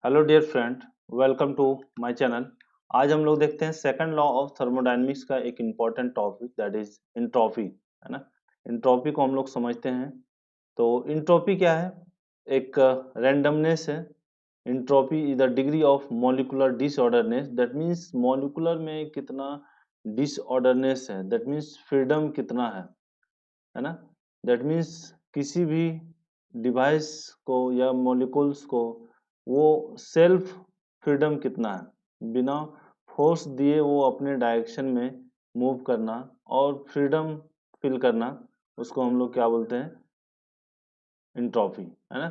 Hello dear friend, welcome to my channel. आज हम लोग देखते हैं सेकंड लॉ ऑफ थर्मोडायनेमिक्स का एक important topic, that is entropy, है ना। इंट्रोपी को हम लोग समझते हैं। तो इंट्रोपी क्या है? एक रैंडमनेस है। Entropy is the degree of molecular disorderness, that means molecular में कितना डिसऑर्डरनेस है, दैट मीन्स फ्रीडम कितना है ना। दैट मीन्स किसी भी डिवाइस को या मॉलिक्यूल्स को वो सेल्फ फ्रीडम कितना है, बिना फोर्स दिए वो अपने डायरेक्शन में मूव करना और फ्रीडम फील करना, उसको हम लोग क्या बोलते हैं? इंट्रोपी, है ना।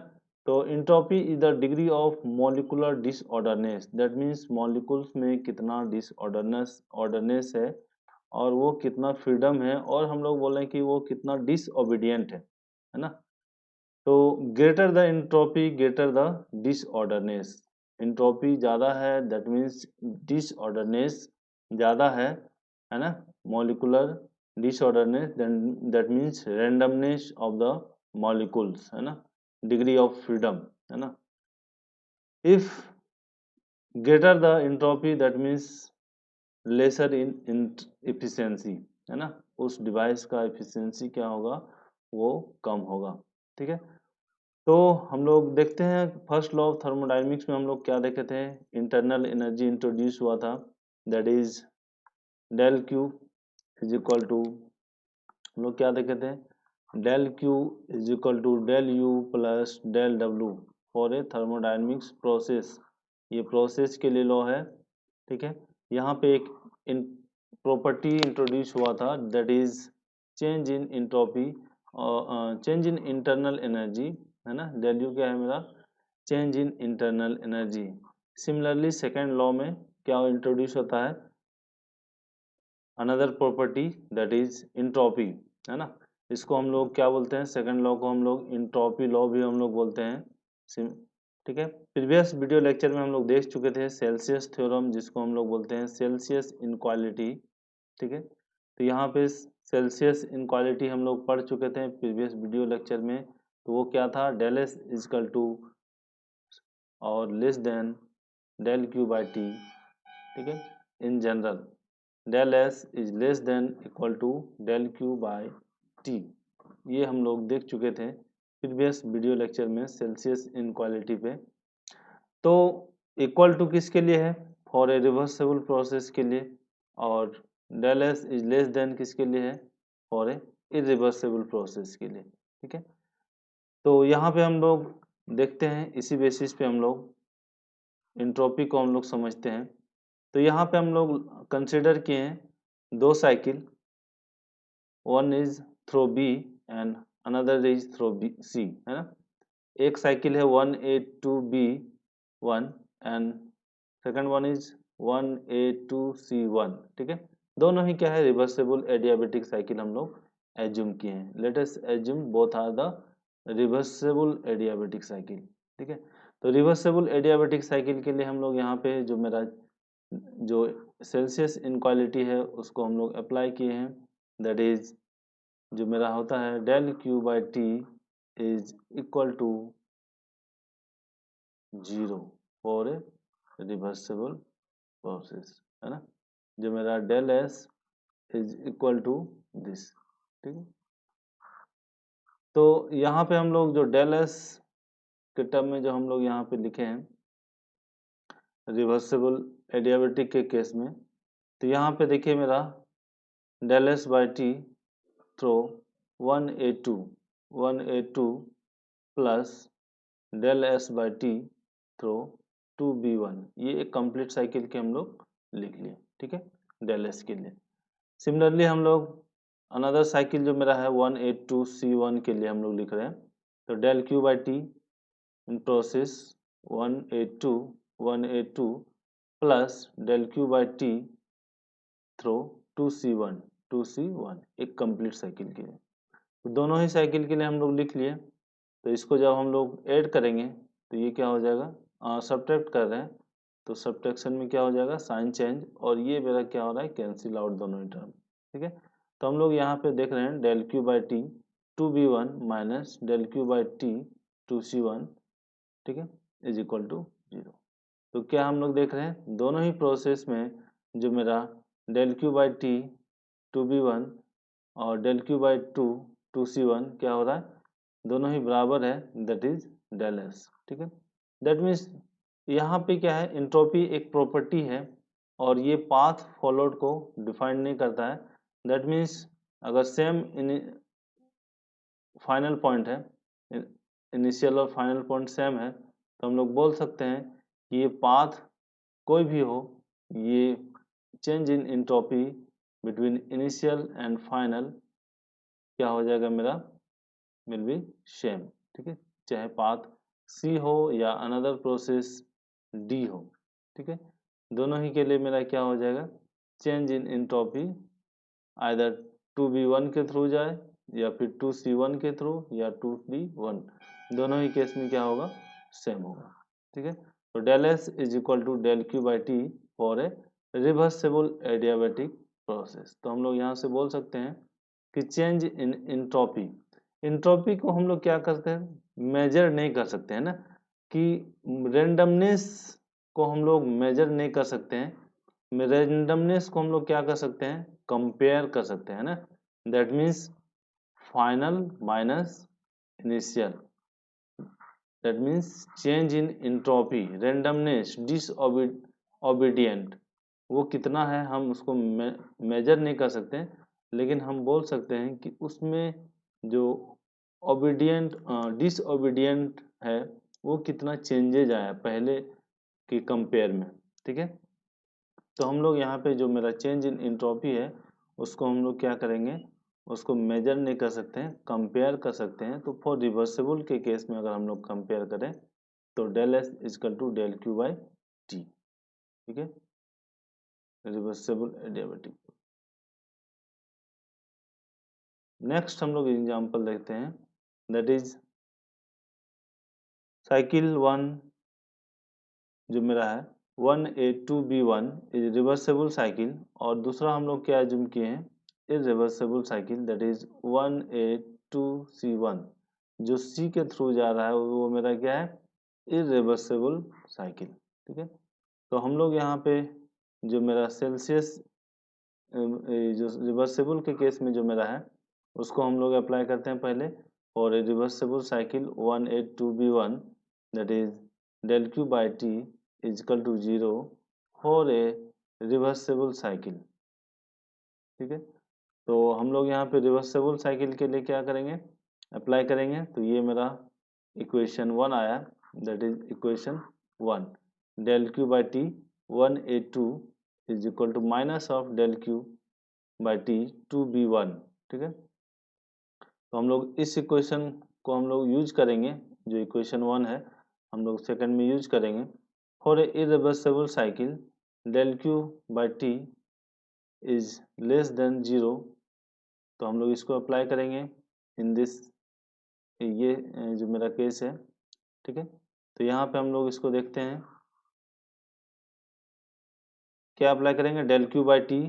तो entropy is the degree of molecular disorderness, that means molecules में कितना डिसऑर्डरनेस ऑर्डरनेस है और वो कितना फ्रीडम है, और हम लोग बोल रहे हैं कि वो कितना डिसओबीडियंट है ना। तो greater the entropy greater the disorderness. Entropy ज़्यादा है दैट मीन्स डिसऑर्डरनेस ज़्यादा है ना। Molecular disorderness that means randomness of the molecules, है ना। डिग्री ऑफ फ्रीडम, है ना। If greater the entropy that means lesser in efficiency, है ना। उस डिवाइस का इफिशियंसी क्या होगा? वो कम होगा। ठीक है। तो हम लोग देखते हैं फर्स्ट लॉ ऑफ थर्मोडायनेमिक्स में हम लोग क्या देखे थे? इंटरनल एनर्जी इंट्रोड्यूस हुआ था, that is del Q is equal to, हम लोग क्या देखे थे? Del Q is equal to del U plus del W for a thermodynamics process. ये प्रोसेस के लिए लॉ है। ठीक है। यहाँ पे एक इन प्रॉपर्टी इंट्रोड्यूस हुआ था, that is change in entropy और चेंज इन इंटरनल एनर्जी, है ना। डेल यू क्या है मेरा? Change in internal energy. Similarly second law में क्या इंट्रोड्यूस होता है? Another property that is entropy, है ना। इसको हम लोग क्या बोलते हैं? सेकंड लॉ को हम लोग इंट्रोपी लॉ भी हम लोग बोलते हैं। सिम ठीक है। प्रीवियस वीडियो लेक्चर में हम लोग देख चुके थे सेल्सियस थ्योरम, जिसको हम लोग बोलते हैं सेल्सियस इनक्वालिटी। ठीक है। तो यहाँ पे सेल्सियस इनक्वालिटी हम लोग पढ़ चुके थे प्रीवियस वीडियो लेक्चर में। तो वो क्या था? डेल एस इजकल टू और less than del Q by T. ठीक है। In general del S is less than equal to del Q by T. ये हम लोग देख चुके थे प्रीवियस वीडियो लेक्चर में सेल्सियस इनक्वालिटी पे। तो इक्वल टू किसके लिए है? फॉर ए रिवर्सेबल प्रोसेस के लिए। और del S is less than किसके लिए है? फॉर ए इरिवर्सेबल प्रोसेस के लिए। ठीक है। तो यहाँ पे हम लोग देखते हैं, इसी बेसिस पे हम लोग इंट्रोपी को हम लोग समझते हैं। तो यहाँ पे हम लोग कंसिडर किए हैं दो cycle, one is through B and another is through B C, है ना। एक साइकिल है 1A2B1 and second one is 1A2C1। ठीक है। दोनों ही क्या है? रिवर्सेबल एडियाबेटिक साइकिल हम लोग एज्यूम किए हैं। Let us assume both are the reversible adiabatic cycle. ठीक है। तो रिवर्सेबल एडियाबेटिक साइकिल के लिए हम लोग यहाँ पे जो मेरा जो सेल्सियस इनक्वालिटी है उसको हम लोग अप्लाई किए हैं, दैट इज जो मेरा होता है del Q by T is equal to 0 for a reversible process, है ना। जो मेरा del S is equal to this. ठीक है। तो यहाँ पे हम लोग जो डेल एस के टर्म में जो हम लोग यहाँ पे लिखे हैं रिवर्सेबल एडियाबेटिक के केस में, तो यहाँ पे देखिए मेरा del S by T through 1A2 plus del S by T through 2B1। ये एक कंप्लीट साइकिल के हम लोग लिख लिए। ठीक है। डेल एस के लिए सिमिलरली हम लोग अनदर साइकिल जो मेरा है 1A2C1 के लिए हम लोग लिख रहे हैं। तो del Q by T in process 1A2 plus del Q by T through 2C1 एक कंप्लीट साइकिल के लिए। तो दोनों ही साइकिल के लिए हम लोग लिख लिए। तो इसको जब हम लोग ऐड करेंगे तो ये क्या हो जाएगा? सब्ट्रैक्ट कर रहे हैं तो सब्ट्रैक्शन में क्या हो जाएगा? साइन चेंज, और ये मेरा क्या हो रहा है? कैंसिल आउट दोनों ही टर्म। ठीक है। तो हम लोग यहाँ पे देख रहे हैं del Q by T 2B1 minus del Q by T 2C1, ठीक है, इज इक्वल टू 0। तो क्या हम लोग देख रहे हैं, दोनों ही प्रोसेस में जो मेरा del Q by T 2b1 और डेल क्यू बाई 2c1 क्या हो रहा है, दोनों ही बराबर है, दैट इज डेल एस। ठीक है, दैट मीन्स यहाँ पे क्या है, इंट्रोपी एक प्रॉपर्टी है और ये पाथ फॉलोड को डिफाइन नहीं करता है। दैट मीन्स अगर सेम फाइनल पॉइंट है, इनिशियल और फाइनल पॉइंट सेम है, तो हम लोग बोल सकते हैं कि ये पाथ कोई भी हो, ये change in entropy between initial and final क्या हो जाएगा मेरा, विल बी सेम। ठीक है, चाहे पाथ सी हो या अनदर प्रोसेस डी हो। ठीक है, दोनों ही के लिए मेरा क्या हो जाएगा, change in entropy either 2b1 के थ्रू जाए या फिर 2c1 के थ्रू या 2d1, दोनों ही केस में क्या होगा, सेम होगा। ठीक है, तो del S is equal to del Q by T for a reversible adiabatic process. तो हम लोग यहाँ से बोल सकते हैं कि चेंज इन इंट्रोपी, इंट्रोपी को हम लोग क्या करते हैं, मेजर नहीं कर सकते हैं ना, कि रेंडमनेस को हम लोग मेजर नहीं कर सकते हैं, रेंडमनेस को हम लोग क्या कर सकते हैं, कंपेयर कर सकते हैं ना। That means final minus initial, that means change in entropy, randomness, disobedient, वो कितना है हम उसको मेजर नहीं कर सकते हैं, लेकिन हम बोल सकते हैं कि उसमें जो ओबीडियंट डिसओबीडियंट है वो कितना चेंजेज आया पहले के कंपेयर में। ठीक है, तो हम लोग यहाँ पे जो मेरा चेंज इन इंट्रोपी है उसको हम लोग क्या करेंगे, उसको मेजर नहीं कर सकते हैं, कंपेयर कर सकते हैं। तो फॉर रिवर्सिबल के केस में अगर हम लोग कंपेयर करें तो del S is equal to del Q by T. ठीक है, रिवर्सिबल एडियाबैटिक। नेक्स्ट हम लोग एग्जांपल देखते हैं, दैट इज साइकिल 1 जो मेरा है 1A2B1 इज रिवर्सेबल साइकिल, और दूसरा हम लोग क्या एज्यूम किए हैं, irreversible cycle, that is 1A2C1 जो C के थ्रू जा रहा है वो मेरा क्या है, इरिवर्सेबल साइकिल। ठीक है, तो हम लोग यहाँ पे जो मेरा सेल्सियस जो रिवर्सेबल के केस में जो मेरा है उसको हम लोग अप्लाई करते हैं पहले, और a reversible cycle 1A2B1 that is del Q by T is equal to 0 for a reversible cycle. ठीक है, तो हम लोग यहाँ पे रिवर्सेबल साइकिल के लिए क्या करेंगे, अप्लाई करेंगे, तो ये मेरा इक्वेशन 1 आया, that is equation 1, del Q by T 1A2 is equal to minus of del Q by T 2B1। ठीक है, तो हम लोग इस इक्वेशन को हम लोग यूज करेंगे, जो इक्वेशन 1 है हम लोग सेकंड में यूज करेंगे, for a irreversible cycle del Q by T is less than 0, तो हम लोग इसको अप्लाई करेंगे इन दिस, ये जो मेरा केस है। ठीक है, तो यहाँ पे हम लोग इसको देखते हैं, क्या अप्लाई करेंगे, del Q by T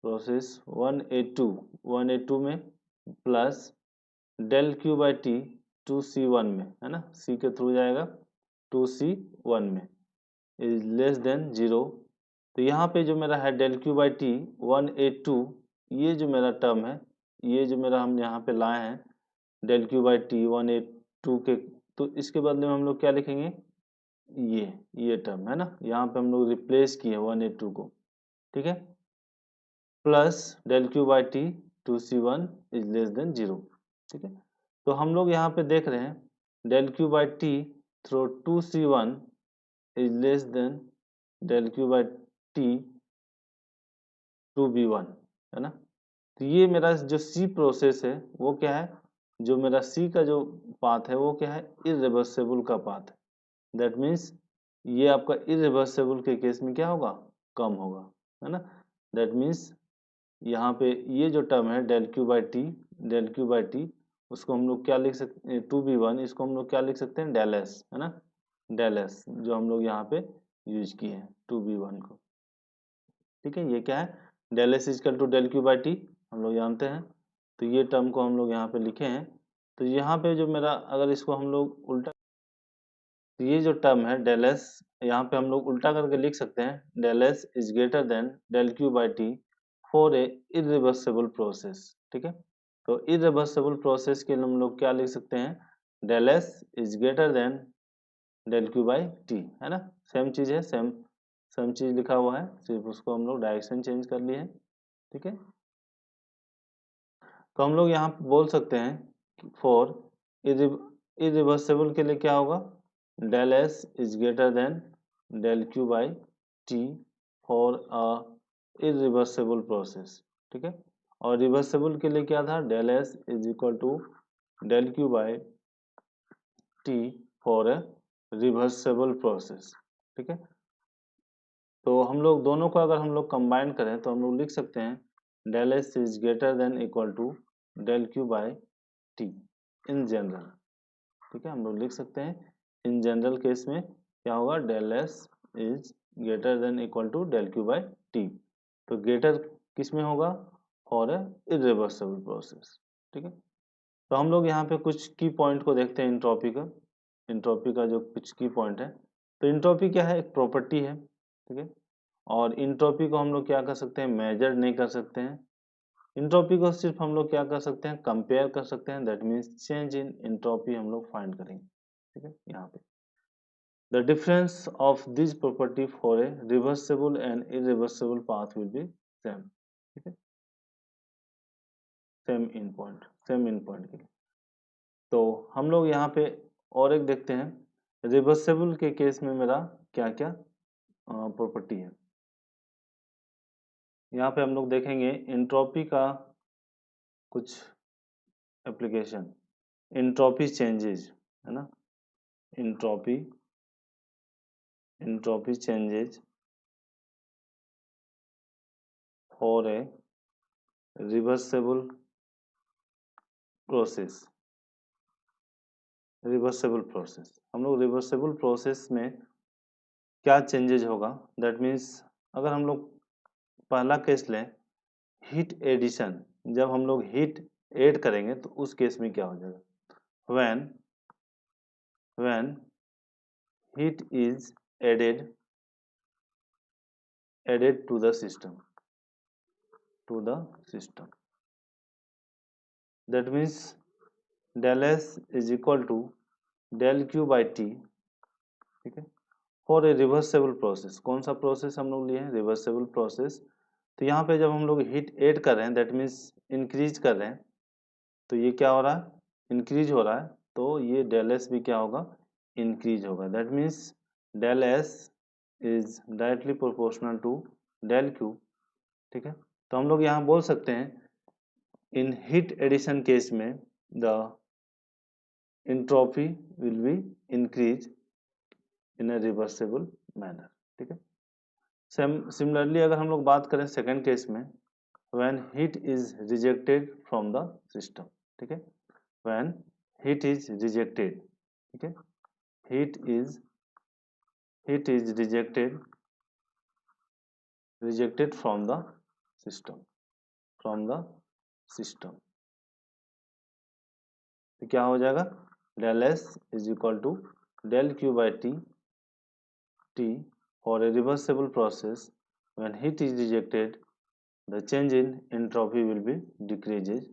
process 1A2 में plus del Q by T 2C1 में, है ना, C के थ्रू जाएगा 2C1 में इज लेस देन 0, तो यहाँ पे जो मेरा है del Q by T 1A2, ये जो मेरा टर्म है, ये जो मेरा हम यहाँ पे लाए हैं del Q by T 1A2 के, तो इसके बदले में हम लोग क्या लिखेंगे, ये टर्म है ना, यहाँ पे हम लोग रिप्लेस किए 1A2 को। ठीक है, plus del Q by T 2C1 is less than 0। ठीक है, तो हम लोग यहाँ पे देख रहे हैं del Q by T through 2C1 is less than del Q by T 2B1, है ना। तो ये मेरा जो C प्रोसेस है वो क्या है, जो मेरा C का जो पाथ है वो क्या है, इरिवर्सेबल का पाथ है। दैट मीन्स ये आपका इरिवर्सेबल के केस में क्या होगा, कम होगा, है ना। दैट मीन्स यहाँ पे ये जो टर्म है del Q by T, del Q by T, उसको हम लोग क्या लिख सकते हैं, 2B1, इसको हम लोग क्या लिख सकते हैं, डेल एस, है ना, डेल एस जो हम लोग यहाँ पे यूज किए हैं 2B1 को। ठीक है, ये क्या है, del S is equal to del Q by T हम लोग जानते हैं, तो ये टर्म को हम लोग यहाँ पे लिखे हैं। तो यहाँ पे जो मेरा, अगर इसको हम लोग उल्टा तो ये जो टर्म है डेल एस, यहाँ पे हम लोग उल्टा करके लिख सकते हैं del S is greater than del Q by T for a irreversible process. ठीक है, तो इरिवर्सिबल प्रोसेस के लिए हम लोग क्या लिख सकते हैं, del S is greater than del Q by T, है ना, सेम चीज है, सेम सेम चीज लिखा हुआ है, सिर्फ उसको हम लोग डायरेक्शन चेंज कर लिए हैं। ठीक है, तो हम लोग यहाँ बोल सकते हैं फॉर इरिवर्सिबल के लिए क्या होगा, del S is greater than del Q by T for a irreversible process. ठीक है, और रिवर्सिबल के लिए क्या था, del S is equal to del Q by T for a reversible process. ठीक है, तो हम लोग दोनों को अगर हम लोग कंबाइन करें तो हम लोग लिख सकते हैं del S is greater than equal to del Q by T in general. ठीक है, हम लोग लिख सकते हैं इन जनरल केस में क्या होगा, del S is greater than equal to del Q by T. तो ग्रेटर किस में होगा, फॉर ए इरिवर्सिबल प्रोसेस। ठीक है, तो हम लोग यहाँ पे कुछ की पॉइंट को देखते हैं इंट्रॉपी का। इंट्रॉपी का जो कुछ की पॉइंट है, तो इंट्रॉपी क्या है, एक प्रॉपर्टी है। ठीक है, और इंट्रॉपी को हम लोग क्या कर सकते हैं, मेजर नहीं कर सकते हैं। इंट्रॉपी को सिर्फ हम लोग क्या कर सकते हैं, कंपेयर कर सकते हैं, that means change in entropy हम लोग फाइंड करेंगे। ठीक है, यहाँ पे the difference of this property for a reversible and irreversible path will be same. ठीक है, सेम इन पॉइंट के लिए। तो हम लोग यहाँ पे और एक देखते हैं, रिवर्सिबल के केस में मेरा क्या क्या प्रॉपर्टी है। यहाँ पे हम लोग देखेंगे इंट्रॉपी का कुछ एप्लीकेशन, इंट्रॉपी चेंजेज, है ना, entropy entropy changes for a reversible process. Reversible process, हम लोग रिवर्सिबल प्रोसेस में क्या चेंजेज होगा, दैट मीन्स अगर हम लोग पहला केस लें, हीट एडिशन, जब हम लोग हीट ऐड करेंगे तो उस केस में क्या हो जाएगा, when when heat is added to the system, that means del s is equal to del q by t। ठीक है, फॉर ए रिवर्सेबल प्रोसेस, कौन सा प्रोसेस हम लोग लिए हैं, रिवर्सेबल प्रोसेस। तो यहाँ पे जब हम लोग हीट ऐड कर रहे हैं, दैट मीन्स इंक्रीज कर रहे हैं, तो ये क्या हो रहा है, इंक्रीज हो रहा है, तो ये डेल एस भी क्या होगा, इंक्रीज होगा, that means del S is directly proportional to del Q. ठीक है, तो हम लोग यहाँ बोल सकते हैं इन हीट एडिशन केस में the entropy will be increase in a reversible manner। ठीक है, सिमिलरली अगर हम लोग बात करें सेकंड केस में, when heat is rejected from the system। ठीक है, when heat is rejected, ठीक है, heat is rejected from the system। तो क्या हो जाएगा, del S is equal to del Q by T for a reversible process when heat is rejected the change in entropy will be decreases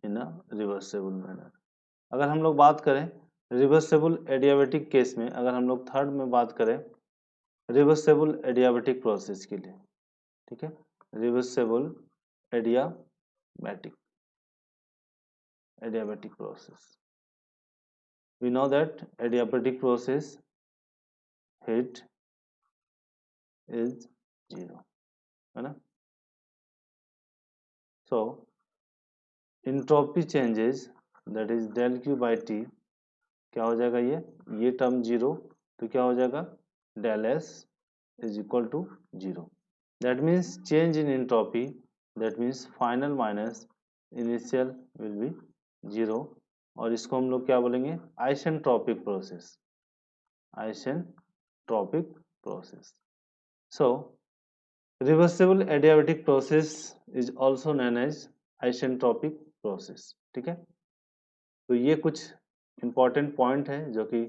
in a reversible manner। अगर हम लोग बात करें reversible adiabatic case में, अगर हम लोग third में बात करें रिवर्सेबल एडियाबेटिक प्रोसेस के लिए, ठीक है, reversible adiabatic process, we know that adiabatic process heat is 0, है ना, so entropy changes that is del Q by T, क्या हो जाएगा, ये टर्म 0, तो क्या हो जाएगा, del S is equal to 0, that means change in entropy, that means final minus initial will be 0, और इसको हम लोग क्या बोलेंगे, isentropic process. So reversible adiabatic process is also known as isentropic process. ठीक है, तो ये कुछ इंपॉर्टेंट पॉइंट है जो कि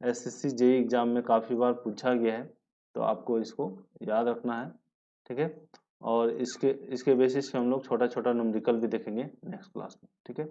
एसएससी जेईई एग्जाम में काफ़ी बार पूछा गया है, तो आपको इसको याद रखना है, ठीक है। और इसके बेसिस पे हम लोग छोटा छोटा न्यूमेरिकल भी देखेंगे नेक्स्ट क्लास में, ठीक है।